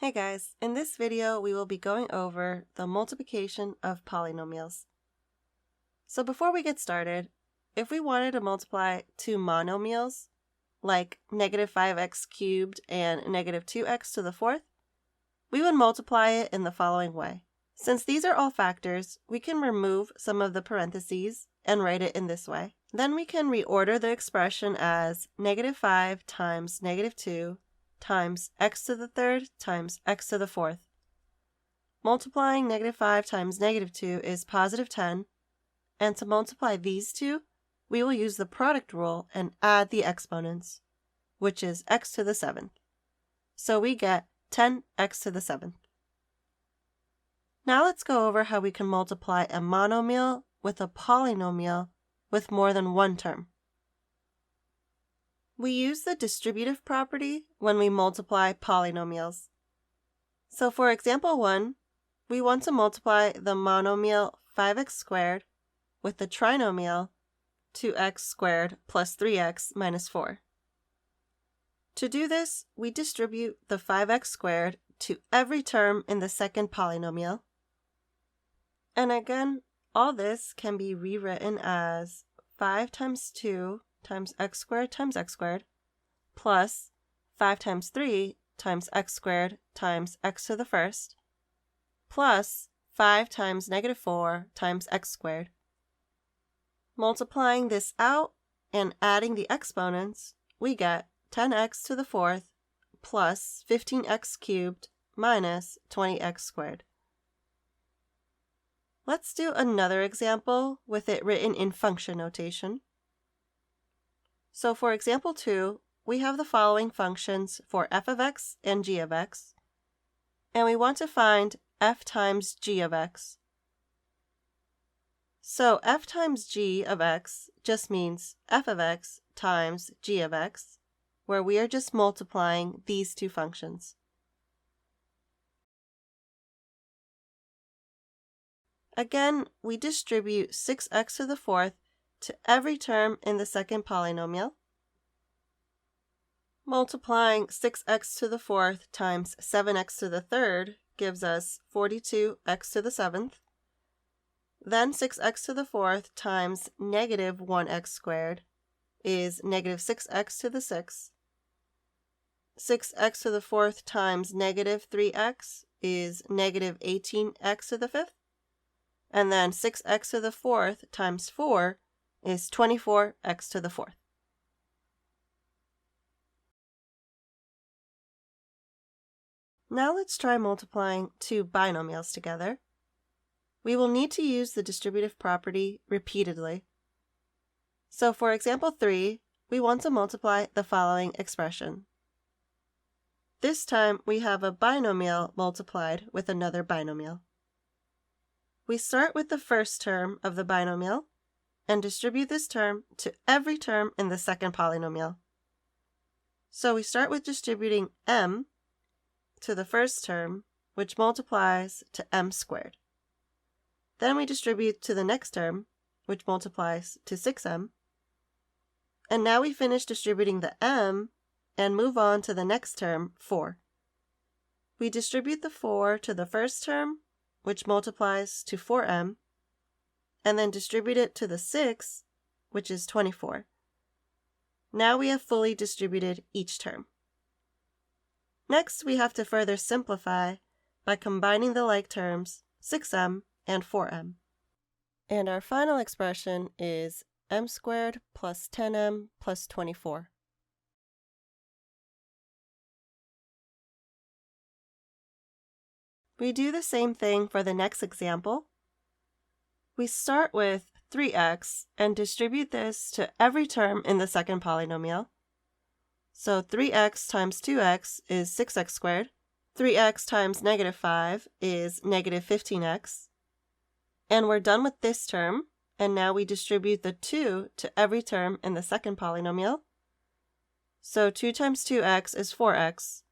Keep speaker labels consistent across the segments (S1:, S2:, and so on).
S1: Hey guys, in this video we will be going over the multiplication of polynomials. So before we get started, if we wanted to multiply two monomials, like negative 5x cubed and negative 2x to the fourth, we would multiply it in the following way. Since these are all factors, we can remove some of the parentheses and write it in this way. Then we can reorder the expression as negative 5 times negative 2 times x to the third times x to the fourth. Multiplying negative 5 times negative 2 is positive 10, and to multiply these two, we will use the product rule and add the exponents, which is x to the 7th. So we get 10x to the 7th. Now let's go over how we can multiply a monomial with a polynomial with more than one term. We use the distributive property when we multiply polynomials. So for example 1, we want to multiply the monomial 5x squared with the trinomial 2x squared plus 3x minus 4. To do this, we distribute the 5x squared to every term in the second polynomial. And again, all this can be rewritten as 5 times 2 times x squared plus 5 times 3 times x squared times x to the first plus 5 times negative 4 times x squared. Multiplying this out and adding the exponents, we get 10x to the fourth plus 15x cubed minus 20x squared. Let's do another example with it written in function notation. So for example 2, we have the following functions for f of x and g of x, and we want to find f times g of x. So f times g of x just means f of x times g of x, where we are just multiplying these two functions. Again, we distribute 6x to the fourth to every term in the second polynomial. Multiplying 6x to the fourth times 7x to the third gives us 42x to the seventh. Then 6x to the fourth times negative 1x squared is negative 6x to the sixth. 6x to the fourth times negative 3x is negative 18x to the fifth. And then 6x to the fourth times 4 is 24x to the fourth. Now let's try multiplying two binomials together. We will need to use the distributive property repeatedly. So for example 3, we want to multiply the following expression. This time we have a binomial multiplied with another binomial. We start with the first term of the binomial and distribute this term to every term in the second polynomial. So we start with distributing m to the first term, which multiplies to m squared. Then we distribute to the next term, which multiplies to 6m. And now we finish distributing the m and move on to the next term, 4. We distribute the 4 to the first term, which multiplies to 4m, and then distribute it to the 6, which is 24. Now we have fully distributed each term. Next, we have to further simplify by combining the like terms 6m and 4m. And our final expression is m squared plus 10m plus 24. We do the same thing for the next example. We start with 3x and distribute this to every term in the second polynomial. So 3x times 2x is 6x squared. 3x times negative 5 is negative 15x. And we're done with this term, and now we distribute the 2 to every term in the second polynomial. So 2 times 2x is 4x.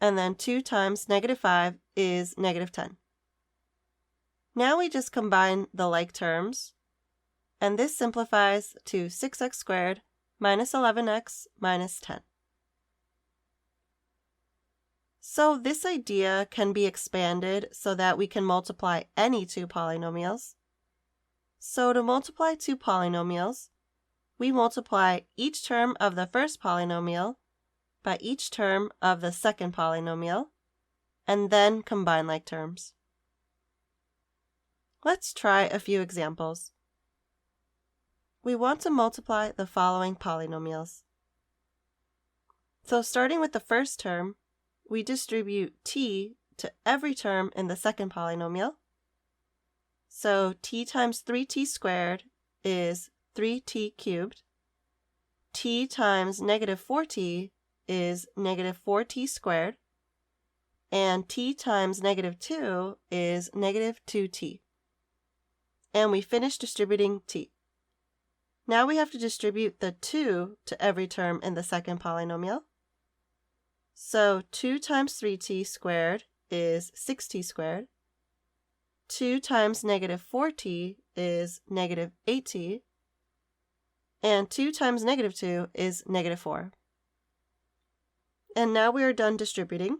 S1: And then 2 times negative 5 is negative 10. Now we just combine the like terms, and this simplifies to 6x squared minus 11x minus 10. So this idea can be expanded so that we can multiply any two polynomials. So to multiply two polynomials, we multiply each term of the first polynomial by each term of the second polynomial, and then combine like terms. Let's try a few examples. We want to multiply the following polynomials. So starting with the first term, we distribute t to every term in the second polynomial. So t times 3t squared is 3t cubed. T times negative 4t is negative 4t squared. And t times negative 2 is negative 2t. And we finish distributing t. Now we have to distribute the 2 to every term in the second polynomial. So 2 times 3t squared is 6t squared. 2 times negative 4t is negative 8t. And 2 times negative 2 is negative 4. And now we are done distributing.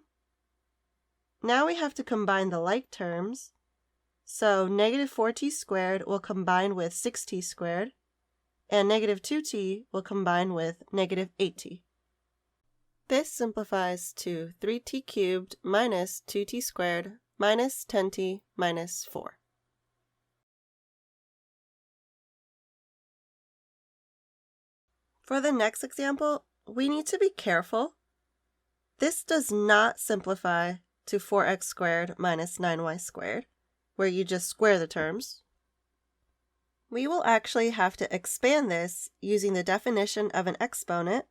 S1: Now we have to combine the like terms. So negative 4t squared will combine with 6t squared, and negative 2t will combine with negative 8t. This simplifies to 3t cubed minus 2t squared minus 10t minus 4. For the next example, we need to be careful. This does not simplify to 4x squared minus 9y squared, where you just square the terms. We will actually have to expand this using the definition of an exponent.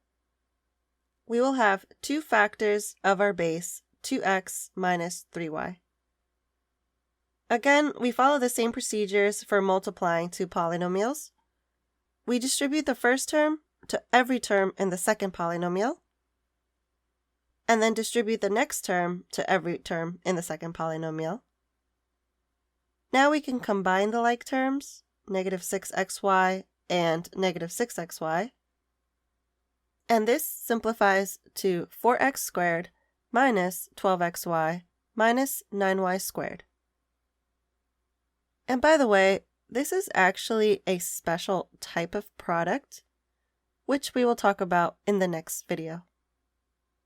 S1: We will have 2 factors of our base, 2x minus 3y. Again, we follow the same procedures for multiplying two polynomials. We distribute the first term to every term in the second polynomial, and then distribute the next term to every term in the second polynomial. Now we can combine the like terms, negative 6xy and negative 6xy. And this simplifies to 4x squared minus 12xy minus 9y squared. And by the way, this is actually a special type of product, which we will talk about in the next video.